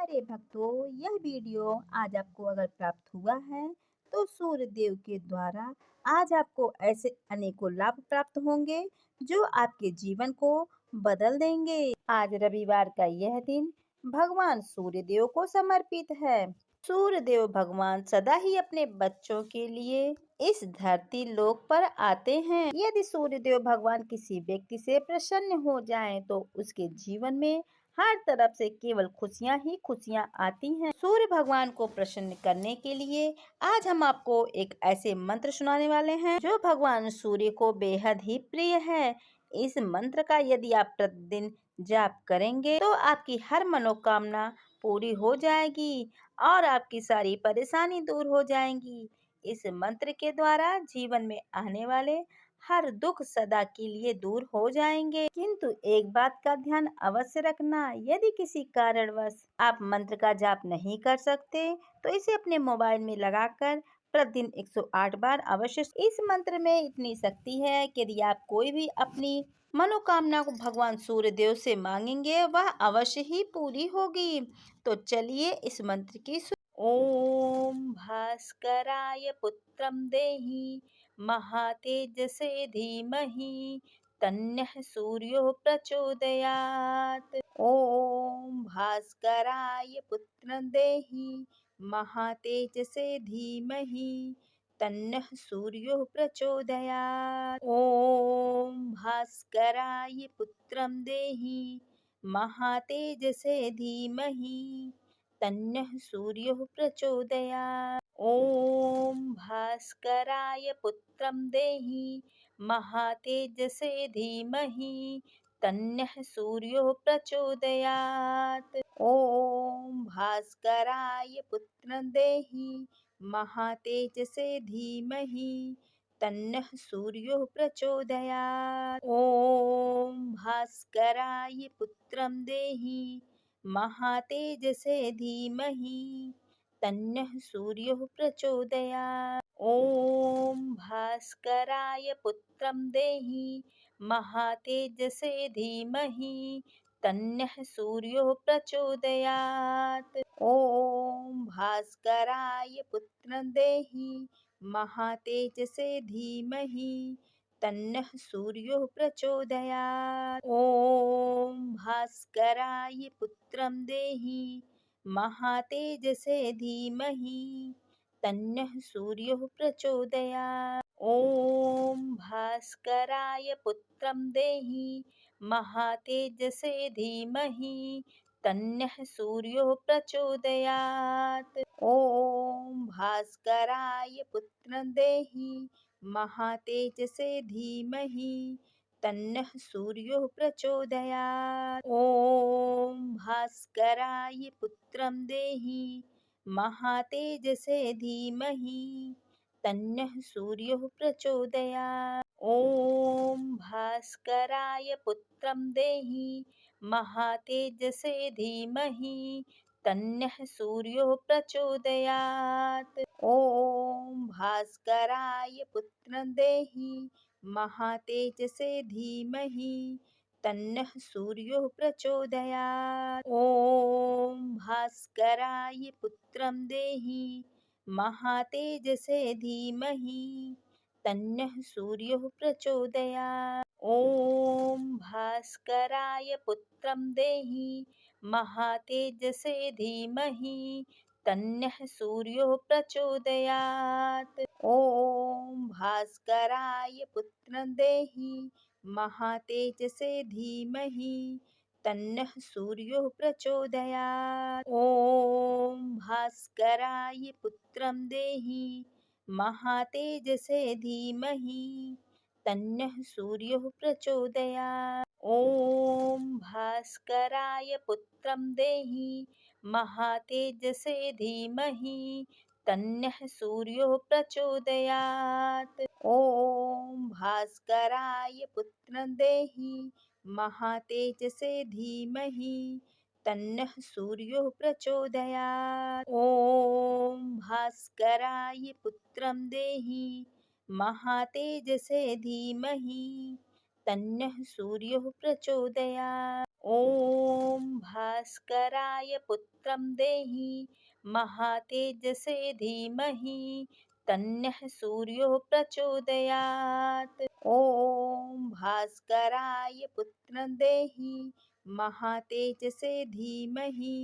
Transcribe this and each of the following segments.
प्यारे भक्तों, यह वीडियो आज आपको अगर प्राप्त हुआ है तो सूर्य देव के द्वारा आज आपको ऐसे अनेकों लाभ प्राप्त होंगे जो आपके जीवन को बदल देंगे। आज रविवार का यह दिन भगवान सूर्य देव को समर्पित है। सूर्य देव भगवान सदा ही अपने बच्चों के लिए इस धरती लोक पर आते हैं। यदि सूर्य देव भगवान किसी व्यक्ति से प्रसन्न हो जाएं तो उसके जीवन में हर तरफ से केवल खुशियां ही खुशियां आती हैं। सूर्य भगवान को प्रसन्न करने के लिए आज हम आपको एक ऐसे मंत्र सुनाने वाले हैं जो भगवान सूर्य को बेहद ही प्रिय है। इस मंत्र का यदि आप प्रतिदिन जाप करेंगे तो आपकी हर मनोकामना पूरी हो जाएगी और आपकी सारी परेशानी दूर हो जाएंगी। इस मंत्र के द्वारा जीवन में आने वाले हर दुख सदा के लिए दूर हो जाएंगे। किंतु एक बात का ध्यान अवश्य रखना, यदि किसी कारणवश आप मंत्र का जाप नहीं कर सकते तो इसे अपने मोबाइल में लगाकर प्रतिदिन 108 बार अवश्य। इस मंत्र में इतनी शक्ति है कि यदि आप कोई भी अपनी मनोकामना को भगवान सूर्य देव से मांगेंगे वह अवश्य ही पूरी होगी। तो चलिए इस मंत्र की ओम भास्कराय पुत्रम देहि महातेजसे धीमहि तन्नः सूर्यो प्रचोदयात्। ओम भास्कराय पुत्रं देहि महातेजसे धीमहि तन्नः सूर्यो प्रचोदयात्। ओम भास्कराय पुत्रं देहि महातेजसे धीमहि तन्नः सूर्यो प्रचोदयात्। ओम भास्कराय पुत्रं देहि महातेजसे धीमहि तन्नः सूर्यो प्रचोदयात्। ओम भास्कराय पुत्रं देहि महातेजसे धीमहि तन्नः सूर्यो प्रचोदयात्। ओम भास्कराय पुत्रं देहि महातेजसे धीमहि तन्नः सूर्यो प्रचोदयात्। ओम भास्कराय पुत्रं देहि महातेजसे धीमहि तन्नः सूर्यो प्रचोदयात्। ओम भास्कराय पुत्रं देहि महातेजसे धीमहि तन्नः सूर्यो प्रचोदयात्। ओम भास्कराय पुत्रं देहि महातेजसे धीमहि तन्नः सूर्यो प्रचोदयात्। ओम भास्कराय पुत्रं देहि महातेजसे धीमहि तन्नः सूर्यो प्रचोदयात्। ओम भास्कराय पुत्रं देहि महातेजसे धीमहि तन्नः सूर्यो प्रचोदयात्। ओम भास्कराय पुत्रं देहि महातेजसे धीमहि तन्नः सूर्यो प्रचोदयात्। ओम भास्कराय पुत्रं देहि महातेजसे धीमहि तन्नः सूर्यो प्रचोदयात्। ओम भास्कराय पुत्रं देहि महातेजसे धीमहि तन्नः सूर्यो प्रचोदयात्। ओम भास्कराय पुत्रं देहि महातेजसे धीमहि तन्नः सूर्यो प्रचोदयात्। ओम भास्कराय पुत्रं देहि महातेजसे धीमहि तन्नः सूर्यो प्रचोदयात्। ओम भास्कराय पुत्रं देहि महातेजसे धीमहि तन्नः सूर्यो प्रचोदयात्। ओम भास्कराय पुत्रं देहि महातेजसे धीमहि तन्नः सूर्यो प्रचोदयात्। ओम भास्कराय पुत्रं देहि महातेजसे धीमहि तन्नः सूर्यो प्रचोदयात्। ओम भास्कराय पुत्रं देहि महातेजसे धीमहि तन्नः सूर्यो प्रचोदयात्। ओम भास्कराय पुत्रं देहि महातेजसे धीमहि तन्नः सूर्यः प्रचोदयात्। ॐ भास्कराय पुत्रं देहि महातेजसे धीमहि तन्नः सूर्यो प्रचोदयात्। ॐ भास्कराय पुत्रं देहि महातेजसे धीमहि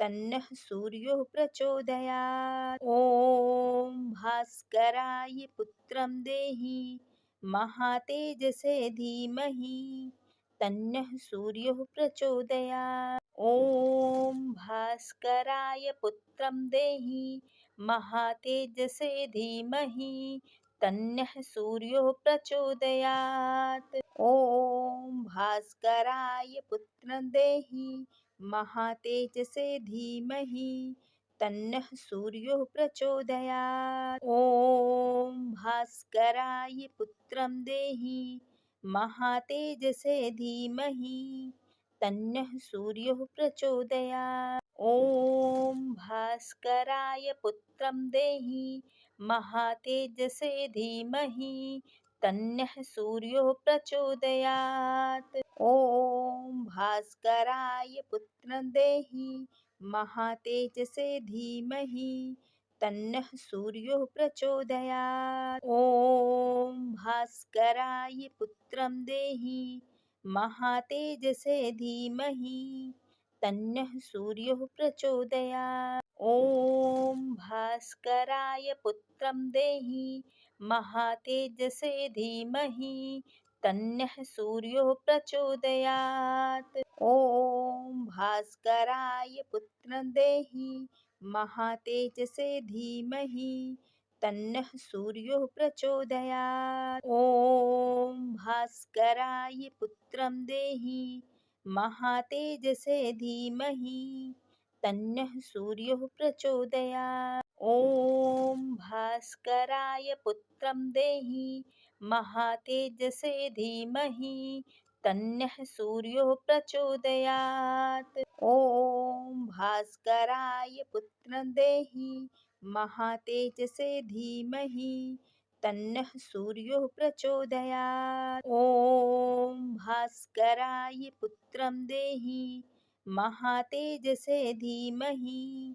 तन्नः सूर्यो प्रचोदयात्। ॐ भास्कराय पुत्रं देहि महातेजसे धीमहि तन्नः सूर्यो प्रचोदयात्। ॐ भास्कराय पुत्रं देहि महातेजसे धीमहि तन्नः सूर्यो प्रचोदयात्। ॐ भास्कराय पुत्रं देहि महातेजसे धीमहि तन्नः सूर्यो प्रचोदयात्। ॐ भास्कराय पुत्रं देहि महातेजसे धीमहि तन्नः सूर्यो प्रचोदयात्। ॐ भास्कराय पुत्रं देहि महातेजसे धीमहि तन्नः सूर्यो प्रचोदयात्। ॐ भास्कराय पुत्रं देहि महातेजसे धीमहि तन्नः सूर्यो प्रचोदयात्। ॐ भास्कराय पुत्रं देहि महातेजसे धीमहि तन्नः सूर्यो प्रचोदयात्। ॐ भास्कराय पुत्रं देहि महातेजसे धीमहि तन्नः सूर्यो प्रचोदयात्। ॐ भास्कराय पुत्रं देहि महातेजसे धीमहि तन्नः सूर्यो प्रचोदयात्। ॐ भास्कराय पुत्रं देहि महातेजसे धीमहि तन्नः सूर्यो प्रचोदयात्। ॐ भास्कराय पुत्रं देहि महातेजसे धीमहि तन्नः सूर्यो प्रचोदयात्। ॐ भास्कराय पुत्रं देहि महातेजसे धीमहि तन्नः सूर्यो प्रचोदयात्। ॐ भास्कराय पुत्रं देहि महातेजसे धीमहि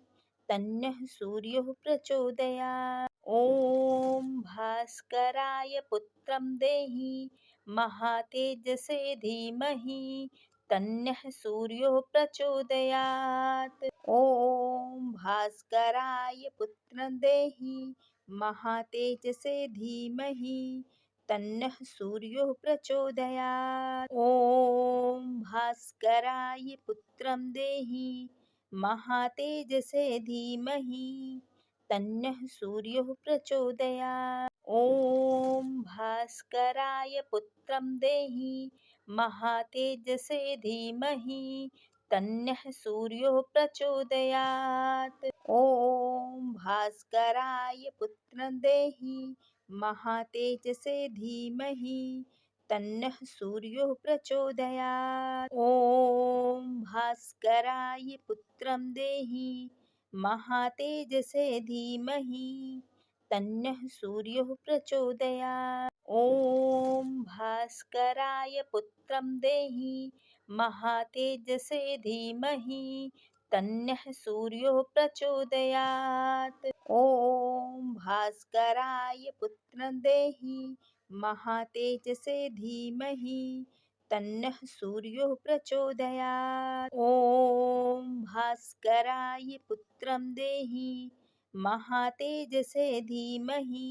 तन्नः सूर्यो प्रचोदयात्। ॐ भास्कराय पुत्रं देहि महातेजसे धीमहि तन्नः सूर्यो प्रचोदयात्। ॐ भास्कराय पुत्रं देहि महातेजसे धीमहि तन्नः सूर्यो प्रचोदयात्। ॐ भास्कराय पुत्रं देहि महातेजसे धीमहि तन्नः सूर्यो प्रचोदयात्। ॐ भास्कराय पुत्रं देहि महातेजसे धीमहि तन्नः सूर्यो प्रचोदयात्। ॐ भास्कराय पुत्रं देहि महातेजसे धीमहि तन्नः सूर्यो प्रचोदयात्। ॐ भास्कराय पुत्रं देहि महातेजसे धीमहि तन्नः सूर्यो प्रचोदयात्। ॐ भास्कराय पुत्रं देहि महातेजसे धीमहि तन्नः सूर्यो प्रचोदयात्। ॐ भास्कराय पुत्रं देहि महातेजसे धीमहि तन्नः सूर्यो प्रचोदयात्। ॐ भास्कराय पुत्रं देहि महातेजसे धीमहि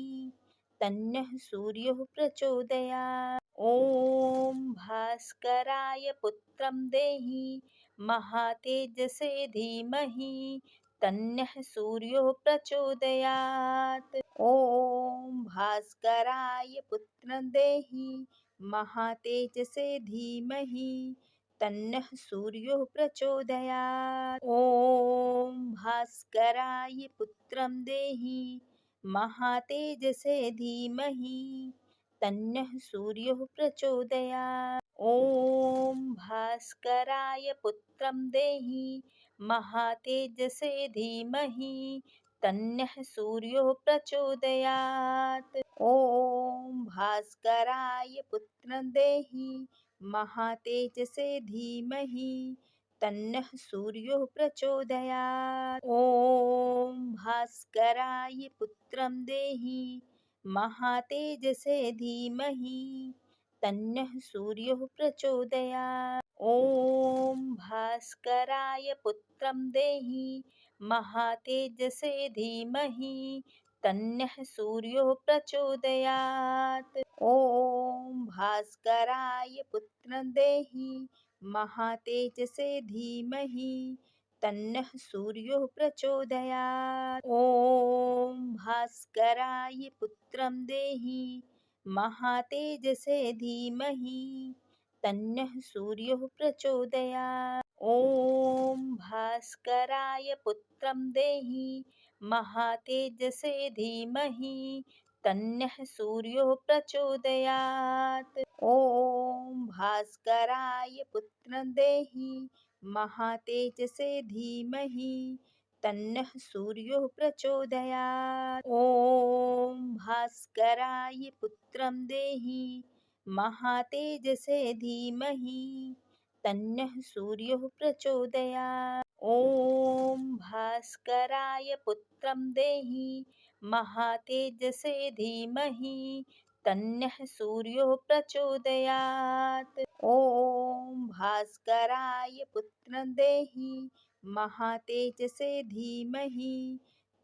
तन्नः सूर्यो प्रचोदयात्। ॐ भास्कराय पुत्रं देहि महातेजसे धीमहि तन्नः सूर्यो प्रचोदयात्। ॐ भास्कराय पुत्रं देहि महातेजसे धीमहि तन्नः सूर्यो प्रचोदयात्। ॐ भास्कराय पुत्रं देहि महातेजसे धीमहि तन्नः सूर्यो प्रचोदयात्। ॐ भास्कराय पुत्रं देहि महातेजसे धीमहि तन्नः सूर्यो प्रचोदयात्। ॐ भास्कराय पुत्रं देहि महातेजसे धीमहि तन्नः सूर्यो प्रचोदयात्। ॐ भास्कराय पुत्रं देहि महातेजसे धीमहि तन्नः सूर्यो प्रचोदयात्। ॐ भास्कराय पुत्रं देहि महातेजसे धीमहि तन्नः सूर्यो प्रचोदयात्। ॐ भास्कराय पुत्रं देहि महातेजसे धीमहि तन्नः सूर्यो प्रचोदयात्। ॐ भास्कराय पुत्रं देहि महातेजसे धीमहि तन्नः सूर्यो प्रचोदयात्। ॐ भास्कराय पुत्रं देहि महातेजसे धीमहि तन्नः सूर्यो प्रचोदयात्। ॐ भास्कराय पुत्रं देहि महातेजसे धीमहि तन्नः सूर्यो प्रचोदयात्। ॐ भास्कराय पुत्रं देहि महातेजसे धीमहि तन्नः सूर्यो प्रचोदयात्। ॐ भास्कराय पुत्रं देहि महातेजसे धीमहि तन्नः सूर्यो प्रचोदयात्। ॐ भास्कराय पुत्रं देहि महातेजसे धीमहि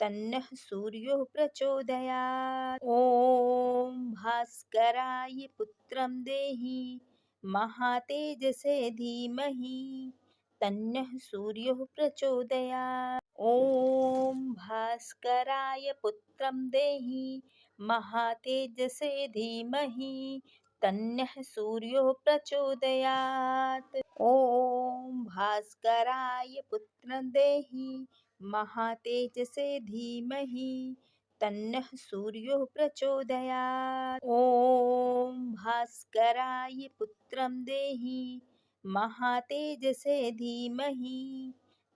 तन्नः सूर्यो प्रचोदयात्। ॐ भास्कराय पुत्रं देहि महातेजसे धीमहि तन्नः सूर्यो प्रचोदयात्। ॐ भास्कराय पुत्रं देहि महातेजसे धीमहि तन्नः सूर्यो प्रचोदयात्। ॐ भास्कराय पुत्रं देहि महातेजसे धीमहि तन्नः सूर्यो प्रचोदयात्। ॐ भास्कराय पुत्रं देहि महातेजसे धीमहि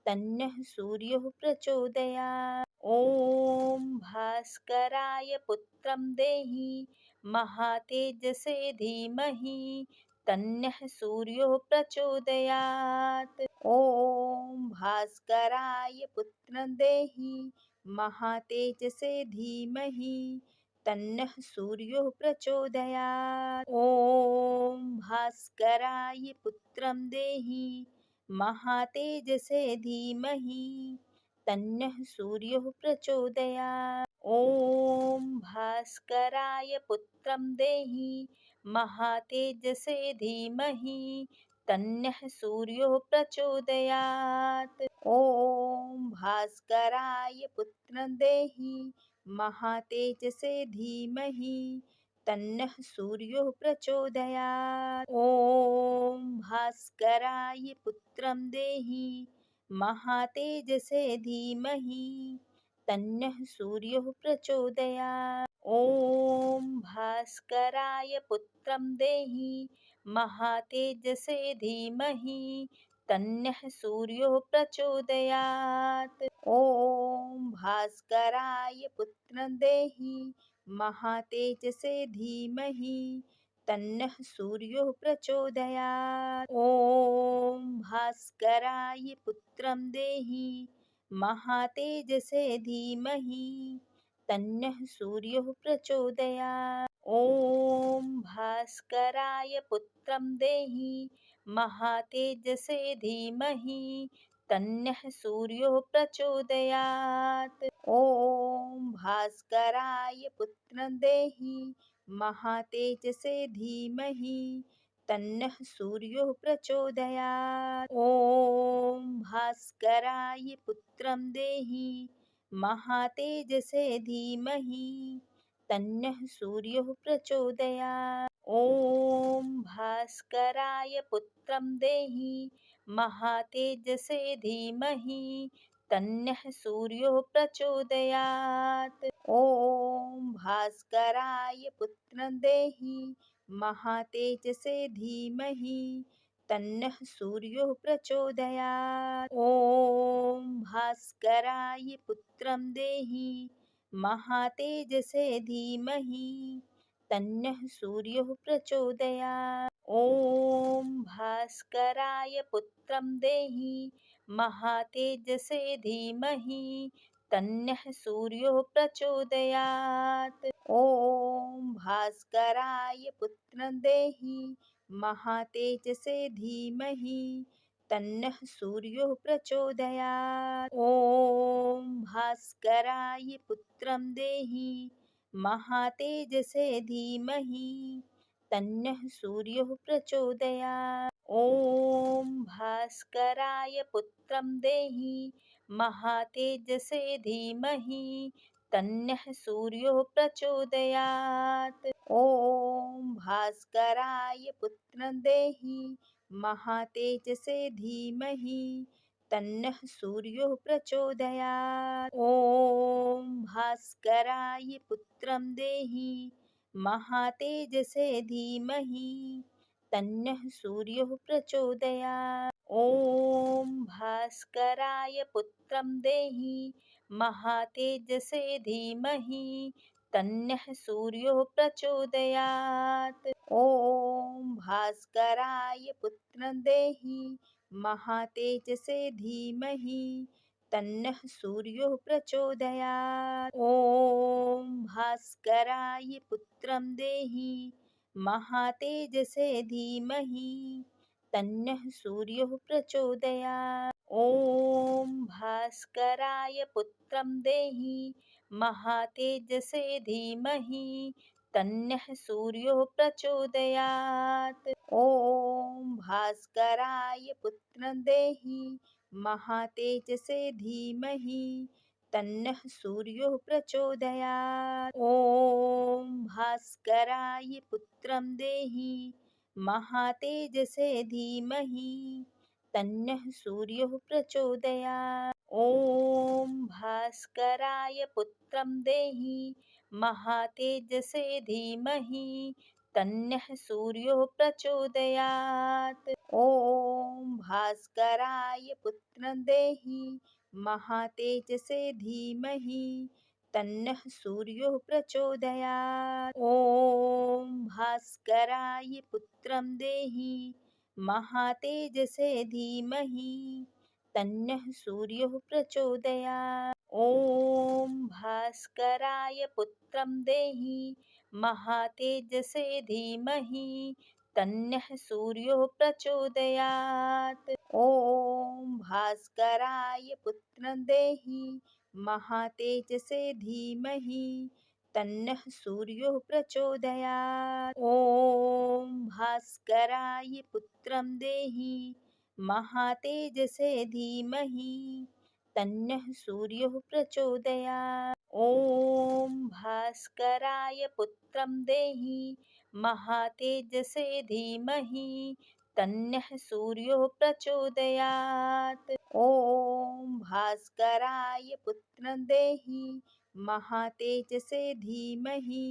तन्नः सूर्यो प्रचोदयात्। ॐ भास्कराय पुत्रं देहि महातेजसे धीमहि तन्नः सूर्यो प्रचोदयात्। ॐ भास्कराय पुत्रं देहि महातेजसे धीमहि तन्नः सूर्यो प्रचोदयात्। ॐ भास्कराय पुत्रं देहि महातेजसे धीमहि तन्नः सूर्यो प्रचोदयात्। ॐ भास्कराय पुत्रं देहि महातेजसे धीमहि तन्नः सूर्यो प्रचोदयात्। ॐ भास्कराय पुत्रं देहि महातेजसे धीमहि तन्नः सूर्यो प्रचोदयात्। ॐ भास्कराय पुत्रं देहि महातेजसे धीमहि तन्नः सूर्यो प्रचोदयात्। ॐ भास्कराय पुत्रं देहि महातेजसे धीमहि तन्नः सूर्यो प्रचोदयात्। ॐ भास्कराय पुत्रं देहि महातेजसे धीमहि तन्नः सूर्यो प्रचोदयात्। ॐ भास्कराय पुत्रं देहि महातेजसे धीमहि तन्नः सूर्यो प्रचोदयात्। ॐ भास्कराय पुत्रं देहि महातेजसे धीमहि तन्नः सूर्यो प्रचोदयात्। ॐ भास्कराय पुत्रं देहि महातेजसे धीमहि तन्नः सूर्यो प्रचोदयात्। ॐ भास्कराय पुत्रं देहि महातेजसे धीमहि तन्नः सूर्यो प्रचोदयात्। ॐ भास्कराय पुत्रं देहि महातेजसे धीमहि तन्नः सूर्यो प्रचोदयात्। ॐ भास्कराय पुत्रं देहि महातेजसे धीमहि तन्नः सूर्यो प्रचोदयात्। ॐ भास्कराय पुत्रं देहि महातेजसे धीमहि तन्नः सूर्यः प्रचोदयात्। ॐ भास्कराय पुत्रं देहि महातेजसे धीमहि तन्नः सूर्यो प्रचोदयात्। ॐ भास्कराय पुत्रं देहि महातेजसे धीमहि तन्नः सूर्यो प्रचोदयात्। ॐ भास्कराय पुत्रं देहि महातेजसे धीमहि तन्नः सूर्यो प्रचोदयात्। ॐ भास्कराय पुत्रं देहि महातेजसे धीमहि तन्नः सूर्यो प्रचोदयात्। ॐ भास्कराय पुत्रं देहि महातेजसे धीमहि तन्नः सूर्यो प्रचोदयात्। ॐ भास्कराय पुत्रं देहि महातेजसे धीमहि तन्नः सूर्यो प्रचोदयात्। ॐ भास्कराय पुत्रं देहि महातेजसे धीमहि तन्नः सूर्यो प्रचोदयात्। ॐ भास्कराय पुत्रं देहि महातेजसे धीमहि तन्नः सूर्यो प्रचोदयात्। ॐ भास्कराय पुत्रं देहि महातेजसे धीमहि तन्नः सूर्यो प्रचोदयात्। ॐ भास्कराय पुत्रं देहि महातेजसे धीमहि तन्नः सूर्यो प्रचोदयात्। ॐ भास्कराय पुत्रं देहि महातेजसे धीमहि तन्नः सूर्यो प्रचोदयात्। ॐ भास्कराय पुत्रं देहि महातेजसे धीमहि तन्नः सूर्यो प्रचोदयात्। ॐ भास्कराय पुत्रं देहि महातेजसे धीमहि तन्नः सूर्यो प्रचोदयात्। ॐ भास्कराय पुत्रं देहि महातेजसे धीमहि तन्नः सूर्यो प्रचोदयात्। ॐ भास्कराय पुत्रं देहि महातेजसे धीमहि तन्नः सूर्यो प्रचोदयात्। ॐ भास्कराय पुत्रं देहि महातेजसे धीमहि तन्नः सूर्यो प्रचोदयात्। ॐ भास्कराय पुत्रं देहि महातेजसे धीमहि तन्नः सूर्यो प्रचोदयात्। ॐ भास्कराय पुत्रं देहि महातेजसे धीमहि तन्नः सूर्यो प्रचोदयात्। ॐ भास्कराय पुत्रं देहि महातेजसे धीमहि तन्नः सूर्यो प्रचोदयात्। ॐ भास्कराय पुत्रं देहि महातेजसे धीमहि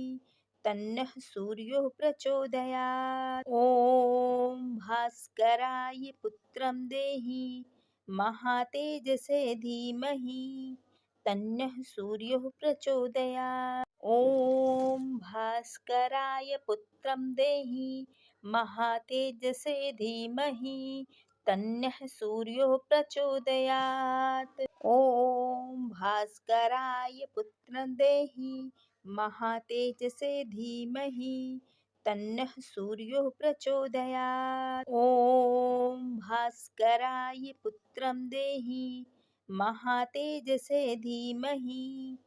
तन्नः सूर्यो प्रचोदयात्। ॐ भास्कराय पुत्रं देहि महातेजसे धीमहि तन्नः सूर्यो प्रचोदयात्। ॐ भास्कराय पुत्रं देहि महातेजसे धीमहि तन्नः सूर्यो प्रचोदयात्। ॐ भास्कराय पुत्रं देहि महातेजसे धीमहि तन्नः सूर्यो प्रचोदयात्। ॐ भास्कराय पुत्रं देहि महातेजसे धीमहि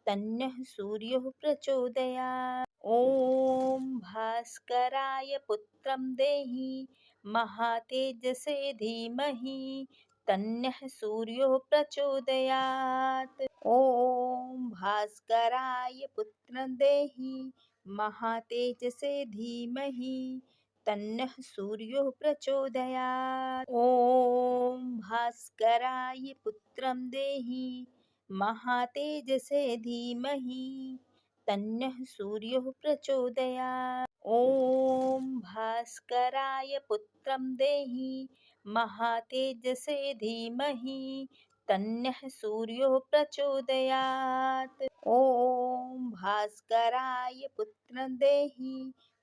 तन्नः सूर्यो प्रचोदयात्। ॐ भास्कराय पुत्रं देहि महातेजसे धीमहि तन्नः सूर्यो प्रचोदयात्। ॐ भास्कराय पुत्रं देहि महातेजसे धीमहि तन्नः सूर्यो प्रचोदयात्। ॐ भास्कराय पुत्रं देहि महातेजसे धीमहि तन्नः सूर्यो प्रचोदयात्। ॐ भास्कराय पुत्रं देहि महातेजसे धीमहि तन्नः सूर्यो प्रचोदयात्। ॐ भास्कराय पुत्रं देहि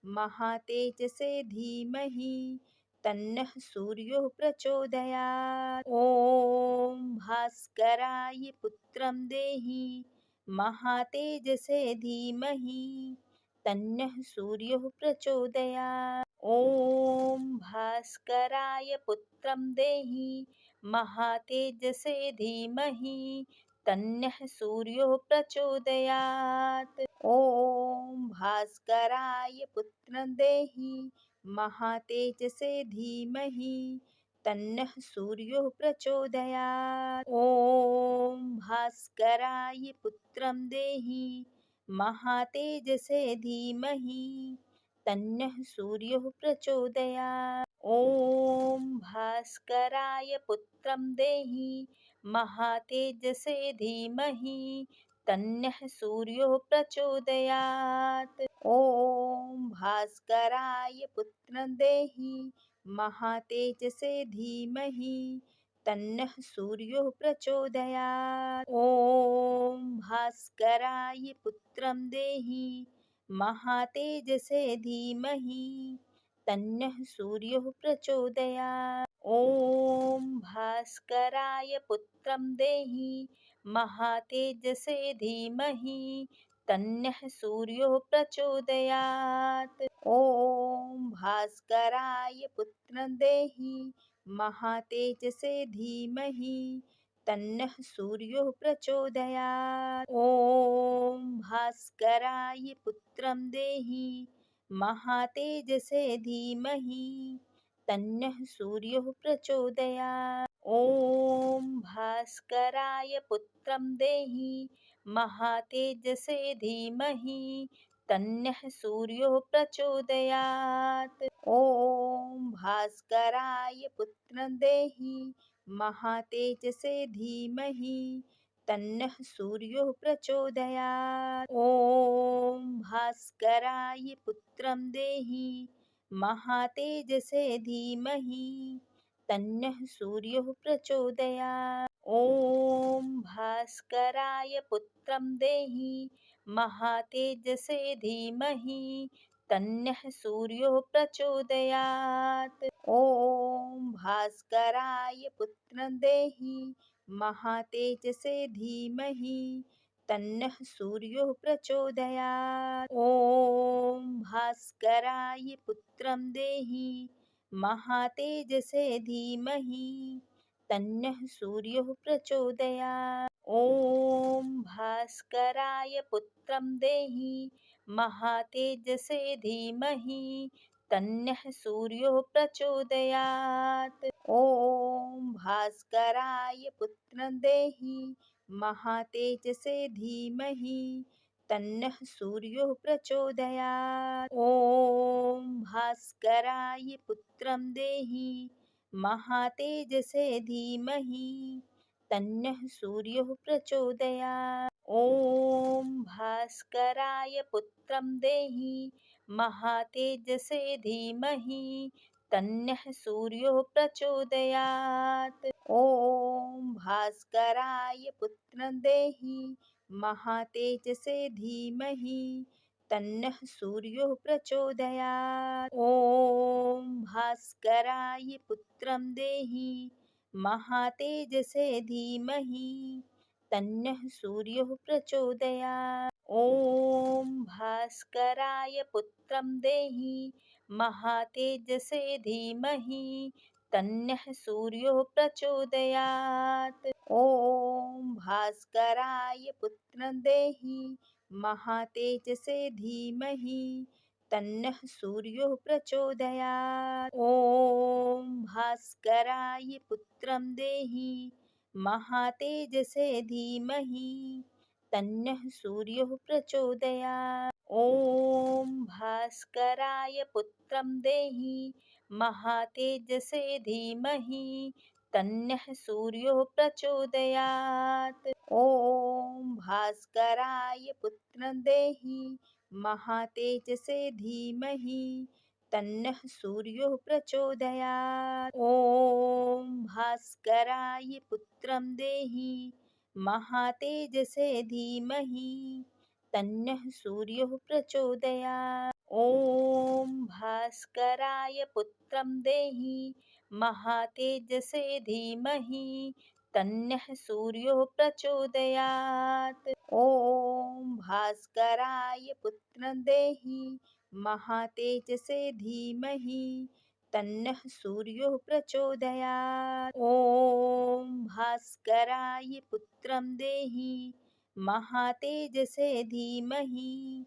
महातेजसे धीमहि तन्नः सूर्यो प्रचोदयात्। ॐ भास्कराय पुत्रं देहि महातेजसे धीमहि तन्नः सूर्योः प्रचोदयात्। ॐ भास्कराय पुत्रं देहि महातेजसे धीमहि तन्नः सूर्योः प्रचोदयात्। ॐ भास्कराय पुत्रं देहि महातेजसे धीमहि तन्नः सूर्योः प्रचोदयात्। ॐ भास्कराय पुत्रं देहि महातेजसे धीमहि तन्नः सूर्योः प्रचोदयात्। ॐ भास्कराय पुत्रं देहि महातेजसे धीमहि तन्नः सूर्योः प्रचोदयात्। ॐ भास्कराय पुत्रं देहि महातेजसे धीमहि तन्नः सूर्योः प्रचोदयात्। ॐ भास्कराय पुत्रं देहि महातेजसे धीमहि तन्नः सूर्योः प्रचोदयात्। ॐ भास्कराय पुत्रं देहि महातेजसे धीमहि तन्नः सूर्योः प्रचोदयात्। ॐ भास्कराय पुत्रं देहि महातेजसे धीमहि तन्नः सूर्योः प्रचोदयात्। ॐ भास्कराय पुत्रं देहि महातेजसे धीमहि तन्नः सूर्योः प्रचोदयात्। ॐ भास्कराय पुत्रं देहि महातेजसे धीमहि तन्नः सूर्योः प्रचोदयात्। ॐ भास्कराय पुत्रं देहि महातेजसे धीमहि तन्नः सूर्योः प्रचोदयात्। ॐ भास्कराय पुत्रं देहि महातेजसे धीमहि तन्नः सूर्योः प्रचोदयात्। ॐ भास्कराय पुत्रं देहि महातेजसे धीमहि तन्नः सूर्योः प्रचोदयात्। ॐ भास्कराय पुत्रं देहि महातेजसे धीमहि तन्नः सूर्योः प्रचोदयात्। ॐ भास्कराय पुत्रं देहि महातेजसे धीमहि तन्नः सूर्योः प्रचोदयात्। ॐ भास्कराय पुत्रं देहि महातेजसे धीमहि तन्नः सूर्योः प्रचोदयात्। ॐ भास्कराय पुत्रं देहि महातेजसे धीमहि तन्नः सूर्योः प्रचोदयात्। ॐ भास्कराय पुत्रं देहि महातेजसे धीमहि तन्नः सूर्योः प्रचोदयात्। ॐ भास्कराय पुत्रं देहि महातेजसे धीमहि तन्नः सूर्योः प्रचोदयात्। ॐ भास्कराय पुत्रं देहि महातेजसे धीमहि तन्नः सूर्योः प्रचोदयात्। ॐ भास्कराय पुत्रं देहि महातेजसे धीमहि तन्नः सूर्योः प्रचोदयात्। ॐ भास्कराय पुत्रं देहि महातेजसे धीमहि तन्नः सूर्योः प्रचोदयात्। ॐ भास्कराय पुत्रं देहि महातेजसे धीमहि तन्नः सूर्योः प्रचोदयात्। ॐ भास्कराय पुत्रं देहि महातेजसे धीमहि तन्नः सूर्योः प्रचोदयात्। ॐ भास्कराय पुत्रं देहि महातेजसे धीमहि तन्नः सूर्योः प्रचोदयात्। ॐ भास्कराय पुत्रं देहि महातेजसे धीमहि तन्नः सूर्यो प्रचोदयात्। ॐ भास्कराय पुत्रं देहि महातेजसे धीमहि तन्नः सूर्यो प्रचोदयात्। ॐ भास्कराय पुत्रं देहि महातेजसे धीमहि तन्नः सूर्यो प्रचोदयात्। ॐ भास्कराय पुत्रं देहि महातेजसे धीमहि तन्नः सूर्यो प्रचोदयात्। ॐ भास्कराय पुत्रं देहि महातेजसे धीमहि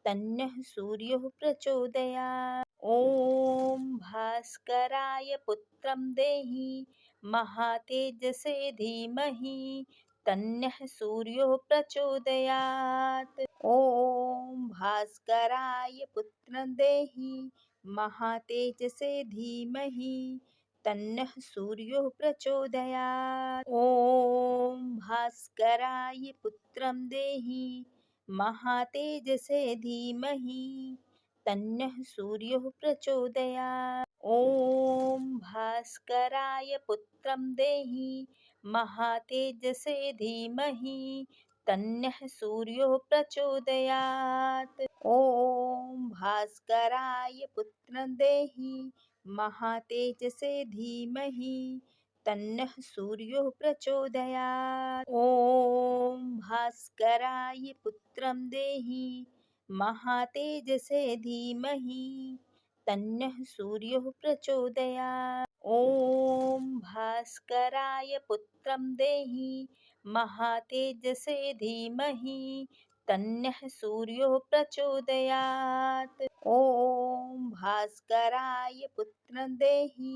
तन्नः सूर्यो प्रचोदयात्। ॐ भास्कराय पुत्रं देहि महातेजसे धीमहि तन्नः सूर्यो प्रचोदयात्। ॐ भास्कराय पुत्रं देहि महातेजसे धीमहि तन्नः सूर्यो प्रचोदयात्। ॐ भास्कराय पुत्रं देहि महातेजसे धीमहि तन्नः सूर्यो प्रचोदयात्। ॐ भास्कराय पुत्रं देहि महातेजसे धीमहि तन्नः सूर्यो प्रचोदयात्। ॐ भास्कराय पुत्रं देहि महातेजसे धीमहि तन्नः सूर्यो प्रचोदयात्। ॐ भास्कराय पुत्रं देहि महातेजसे धीमहि तन्नः सूर्यो प्रचोदयात्। ॐ भास्कराय पुत्रं देहि महातेजसे धीमहि तन्नः सूर्यो प्रचोदयात्। ॐ भास्कराय पुत्रं देहि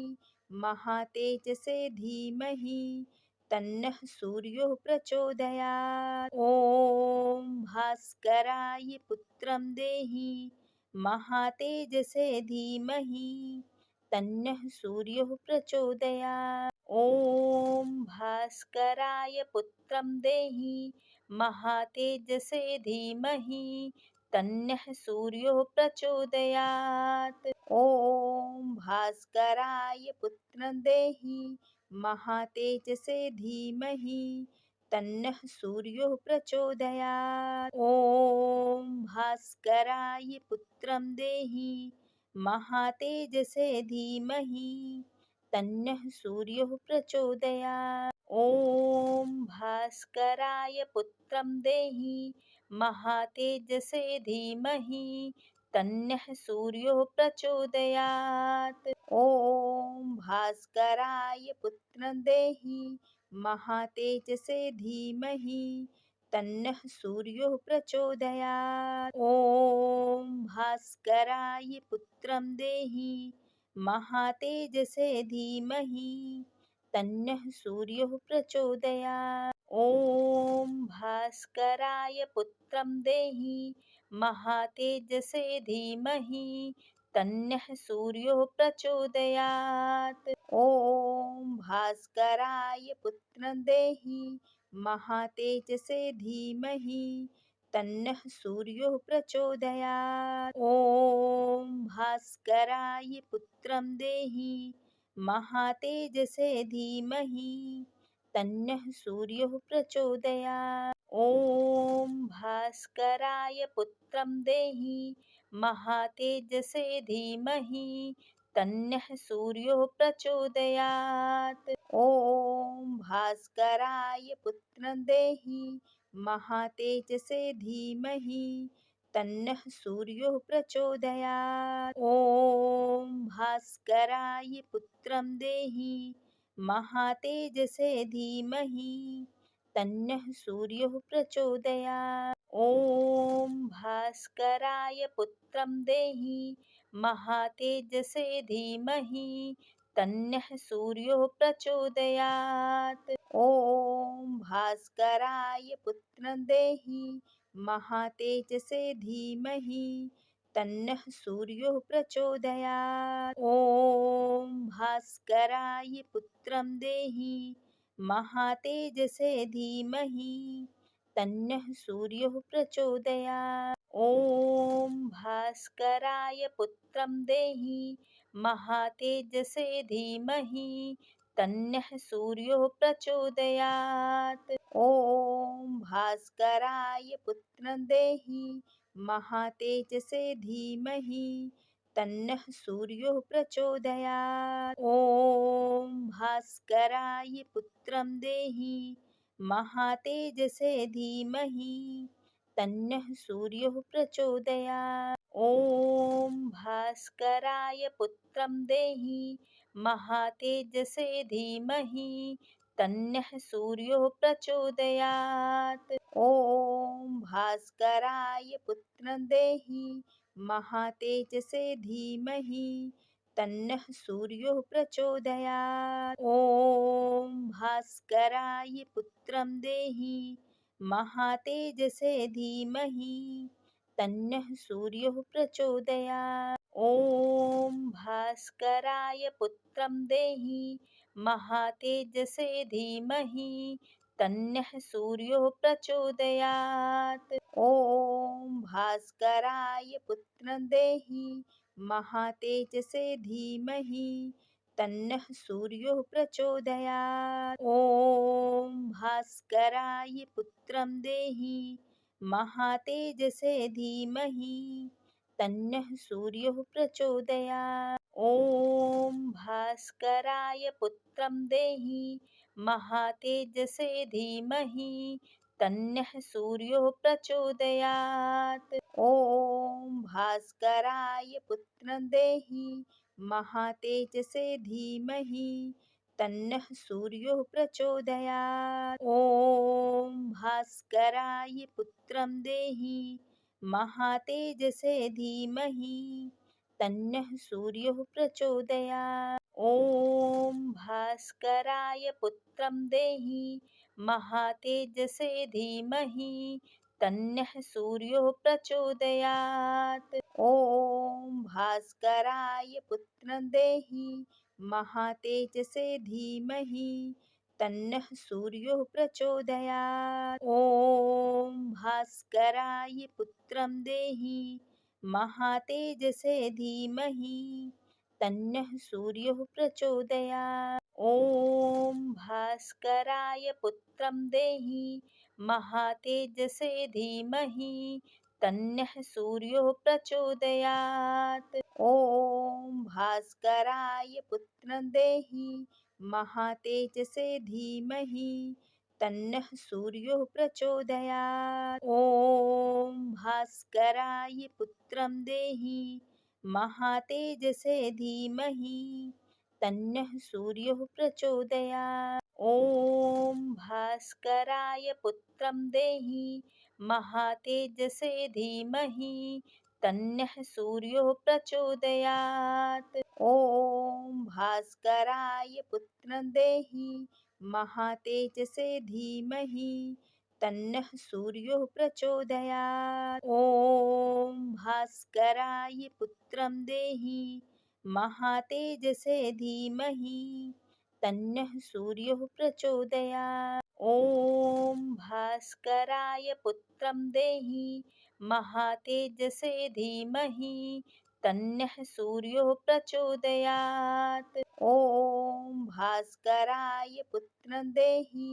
महातेजसे धीमहि तन्नः सूर्यो प्रचोदयात्। ॐ भास्कराय पुत्रं देहि महातेजसे धीमहि तन्नः सूर्यो प्रचोदयात्। ॐ भास्कराय पुत्रं देहि महातेजसे धीमहि तन्नः सूर्यो प्रचोदयात्। ॐ भास्कराय पुत्रं देहि महातेजसे धीमहि तन्नः सूर्यो प्रचोदयात्। ॐ भास्कराय पुत्रं देहि महातेजसे धीमहि तन्नः सूर्यो प्रचोदयात्। ॐ भास्कराय पुत्रं देहि महातेजसे धीमहि तन्नः सूर्यो प्रचोदयात्। ॐ भास्कराय पुत्रं देहि महातेजसे धीमहि तन्नः सूर्यो प्रचोदयात्। ॐ भास्कराय पुत्रं देहि महातेजसे धीमहि तन्नः सूर्यो प्रचोदयात्। ॐ भास्कराय पुत्रं देहि महातेजसे धीमहि तन्नः सूर्यो प्रचोदयात्। ॐ भास्कराय पुत्रं देहि महातेजसे धीमहि तन्नः सूर्यो प्रचोदयात्। ॐ भास्कराय पुत्रं देहि महातेजसे धीमहि तन्नः सूर्यो प्रचोदयात्। ॐ भास्कराय पुत्रं देहि महातेजसे धीमहि तन्नः सूर्यो प्रचोदयात्। ॐ भास्कराय पुत्रं देहि महातेजसे धीमहि तन्नः सूर्यो प्रचोदयात्। ॐ भास्कराय पुत्रं देहि महातेजसे धीमहि तन्नः सूर्यो प्रचोदयात्। ॐ भास्कराय पुत्रं देहि महातेजसे धीमहि तन्नः सूर्यो प्रचोदयात्। ॐ भास्कराय पुत्रं देहि महातेजसे धीमहि तन्नः सूर्यो प्रचोदयात्। ॐ भास्कराय पुत्रं देहि महातेजसे धीमहि तन्नः सूर्यो प्रचोदयात्। ॐ भास्कराय पुत्रं देहि महातेजसे धीमहि तन्नः सूर्यो प्रचोदयात्। ॐ भास्कराय पुत्रं देहि महातेजसे धीमहि तन्नः सूर्यो प्रचोदयात्। ॐ भास्कराय पुत्रं देहि महातेजसे धीमहि तन्नः सूर्यो प्रचोदयात्। ॐ भास्कराय पुत्रं देहि महातेजसे धीमहि तन्नः सूर्यो प्रचोदयात्। ॐ भास्कराय पुत्रं देहि महातेजसे धीमहि तन्नः सूर्यो प्रचोदयात्। ॐ भास्कराय पुत्रं देहि महातेजसे धीमहि तन्नः सूर्यो प्रचोदयात्। ॐ भास्कराय पुत्रं देहि महातेजसे धीमहि तन्नः सूर्यो प्रचोदयात्। ॐ भास्कराय पुत्रं देहि महातेजसे धीमहि तन्नः सूर्यो प्रचोदयात्। ॐ भास्कराय पुत्रं देहि महातेजसे धीमहि तन्नः सूर्यो प्रचोदयात्। ॐ भास्कराय पुत्रं देहि महातेजसे धीमहि तन्नः सूर्यो प्रचोदयात्। ॐ भास्कराय पुत्रं देहि महातेजसे धीमहि तन्नः सूर्यो प्रचोदयात्। ॐ भास्कराय पुत्रं देहि महातेजसे धीमहि तन्नः सूर्यो प्रचोदयात्। ॐ भास्कराय पुत्रं देहि महातेजसे धीमहि तन्नः सूर्यो प्रचोदयात्। ॐ भास्कराय पुत्रं देहि महातेजसे धीमहि तन्नः सूर्यो प्रचोदयात्। ॐ भास्कराय पुत्रं देहि महातेजसे धीमहि तन्नः सूर्यो प्रचोदयात्। ॐ भास्कराय पुत्रं देहि महातेजसे धीमहि तन्नः सूर्यो प्रचोदयात्। ॐ भास्कराय पुत्रं देहि महातेजसे धीमहि तन्नः सूर्यो प्रचोदयात्। ॐ भास्कराय पुत्रं देहि महातेजसे धीमहि तन्नः सूर्यो प्रचोदयात्। ॐ भास्कराय पुत्रं देहि महातेजसे धीमहि तन्नः सूर्यो प्रचोदयात्। ॐ भास्कराय पुत्रं देहि महातेजसे धीमहि तन्नः सूर्यो प्रचोदयात्। ॐ भास्कराय पुत्रं देहि महातेजसे धीमहि तन्नः सूर्यो प्रचोदयात्। ॐ भास्कराय पुत्रं देहि महातेजसे धीमहि तन्नः सूर्यो प्रचोदयात्। ॐ भास्कराय पुत्रं देहि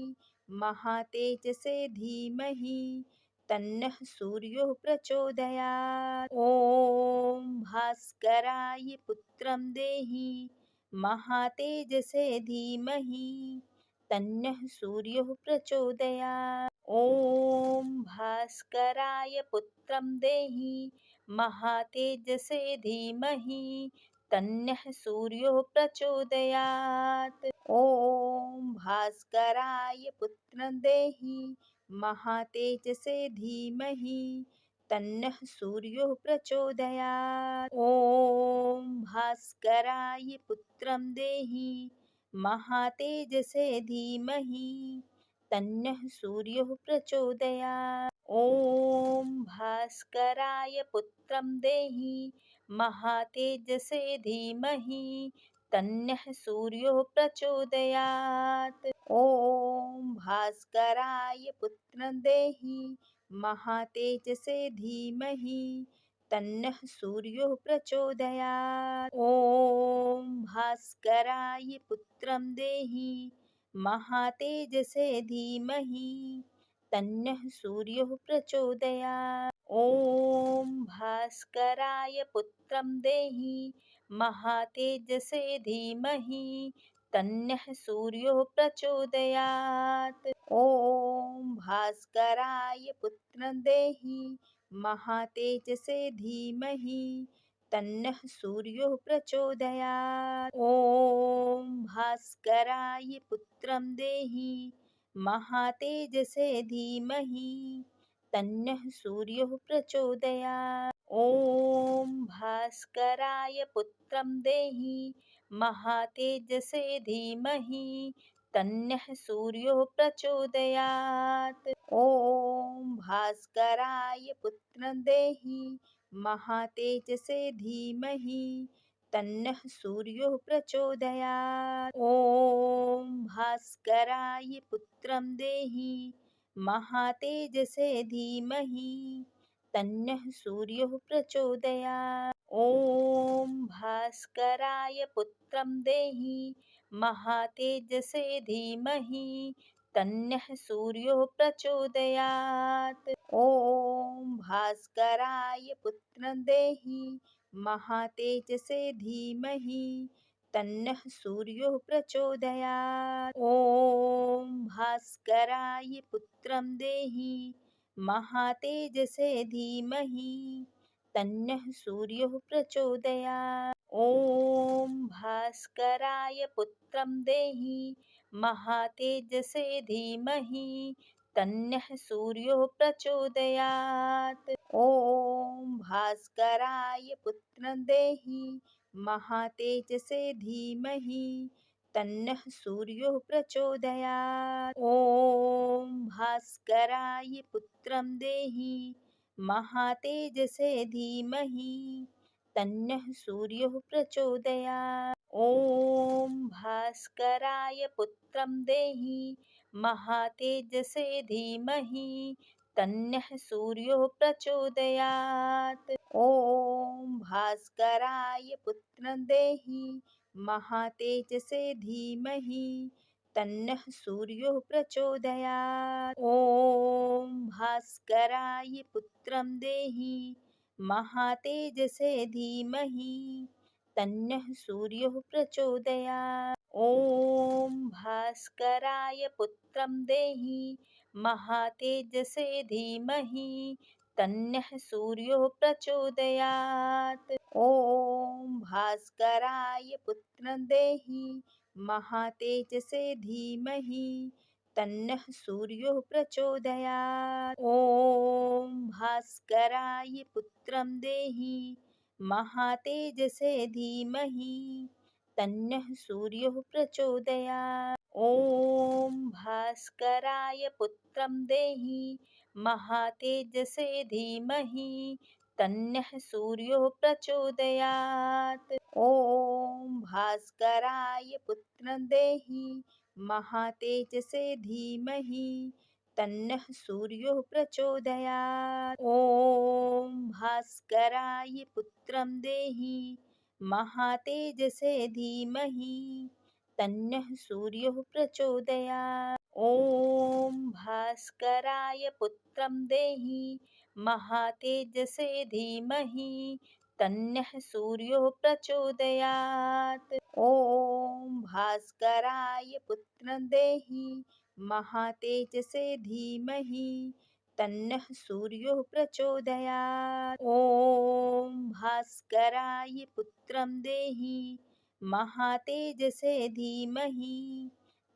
महातेजसे धीमहि तन्नः सूर्यो प्रचोदयात्। ॐ भास्कराय पुत्रं देहि महातेजसे धीमहि तन्नः सूर्यो प्रचोदयात्। ॐ भास्कराय पुत्रं देहि महातेजसे धीमहि तन्नः सूर्यो प्रचोदयात्। ॐ भास्कराय पुत्रं देहि महातेजसे धीमहि तन्नः सूर्यो प्रचोदयात्। ॐ भास्कराय पुत्रं देहि महातेजसे धीमहि तन्नः सूर्यो प्रचोदयात्। ॐ भास्कराय पुत्रं देहि महातेजसे धीमहि तन्नः सूर्यो प्रचोदयात्। ॐ भास्कराय पुत्रं देहि महातेजसे धीमहि तन्नः सूर्यो प्रचोदयात्। ॐ भास्कराय पुत्रं देहि महातेजसे धीमहि तन्नः सूर्यो प्रचोदयात्। ॐ भास्कराय पुत्रं देहि महातेजसे धीमहि तन्नः सूर्यो प्रचोदयात्। ॐ भास्कराय पुत्रं देहि महातेजसे धीमहि तन्नः सूर्यो प्रचोदयात्। ॐ भास्कराय पुत्रं देहि महातेजसे धीमहि तन्नः सूर्यो प्रचोदयात्। ॐ भास्कराय पुत्रं देहि महातेजसे धीमहि तन्नः सूर्यो प्रचोदयात्। ॐ भास्कराय पुत्रं देहि महातेजसे धीमहि तन्नः सूर्यो प्रचोदयात्। ॐ भास्कराय पुत्रं देहि महातेजसे धीमहि तन्नः सूर्यो प्रचोदयात्। ॐ भास्कराय पुत्रं देहि महातेजसे धीमहि तन्नः सूर्यो प्रचोदयात्। ॐ भास्कराय पुत्रं देहि महातेजसे धीमहि तन्नः सूर्यो प्रचोदयात्। ॐ भास्कराय पुत्रं देहि महातेजसे धीमहि तन्नः सूर्यो प्रचोदयात्। ॐ भास्कराय पुत्रं देहि महातेजसे धीमहि तन्नः सूर्यो प्रचोदयात्। ॐ भास्कराय पुत्रं देहि महातेजसे धीमहि तन्नः सूर्यो प्रचोदयात्। ॐ भास्कराय पुत्रं देहि महातेजसे धीमहि तन्नः सूर्यो प्रचोदयात्। ॐ भास्कराय पुत्रं देहि महातेजसे धीमहि तन्नः सूर्यो प्रचोदयात्। ॐ भास्कराय पुत्रं देहि महातेजसे धीमहि तन्नः सूर्यो प्रचोदयात्। ॐ भास्कराय पुत्रं देहि महातेजसे धीमहि तन्नः सूर्यो प्रचोदयात्। ॐ भास्कराय पुत्रं देहि महातेजसे धीमहि तन्नः सूर्यो प्रचोदयात्। ॐ भास्कराय पुत्रं देहि महातेजसे धीमहि तन्नः सूर्यो प्रचोदयात्। ॐ भास्कराय पुत्रं देहि महातेजसे धीमहि तन्नः सूर्यो प्रचोदयात्। ॐ भास्कराय पुत्रं देहि महातेजसे धीमहि तन्नः सूर्यो प्रचोदयात्। ॐ भास्कराय पुत्रं देहि महातेजसे धीमहि तन्नः सूर्यो प्रचोदयात्। ॐ भास्कराय पुत्रं देहि महातेजसे धीमहि तन्नः सूर्यो प्रचोदयात्। ॐ भास्कराय पुत्रं देहि महातेजसे धीमहि तन्नः सूर्यो प्रचोदयात्। ॐ भास्कराय पुत्रं देहि महातेजसे धीमहि तन्नः सूर्यो प्रचोदयात्। ॐ भास्कराय पुत्रं देहि महातेजसे धीमहि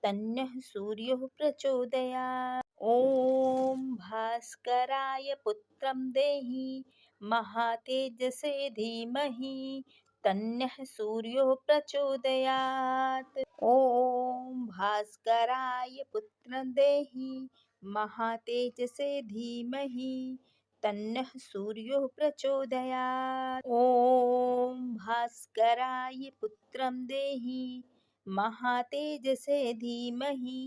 तन्नः सूर्यो प्रचोदयात्। ॐ भास्कराय पुत्रं देहि महातेजसे धीमहि तन्नः सूर्यो प्रचोदयात्। ॐ भास्कराय पुत्रं देहि महातेजसे धीमहि तन्नः सूर्यो प्रचोदयात्। ॐ भास्कराय पुत्रं देहि महातेजसे धीमहि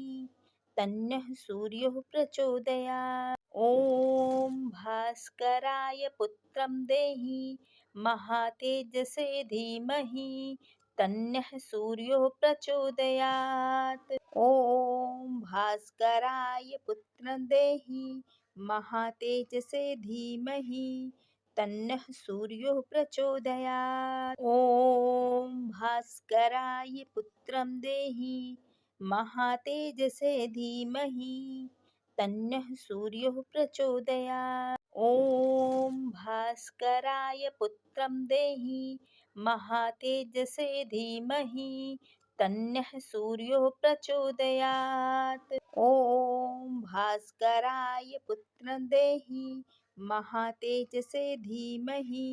तन्नः सूर्यो प्रचोदयात्। ॐ भास्कराय पुत्रं देहि महातेजसे धीमहि तन्नः सूर्यो प्रचोदयात्। ॐ भास्कराय पुत्रं देहि महातेजसे धीमहि तन्नः सूर्यो प्रचोदयात्। ॐ भास्कराय पुत्रं देहि महातेजसे धीमहि तन्नः सूर्यो प्रचोदयात्। ॐ भास्कराय पुत्रं देहि महातेजसे धीमहि तन्नः सूर्यो प्रचोदयात्। ॐ भास्कराय पुत्रं देहि महातेजसे धीमहि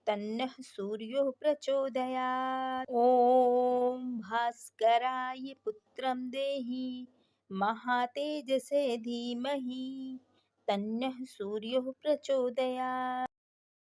तन्नः सूर्यो प्रचोदयात्। ॐ भास्कराय पुत्रं देहि महातेजसे धीमहि तन्नः सूर्यो प्रचोदयात्।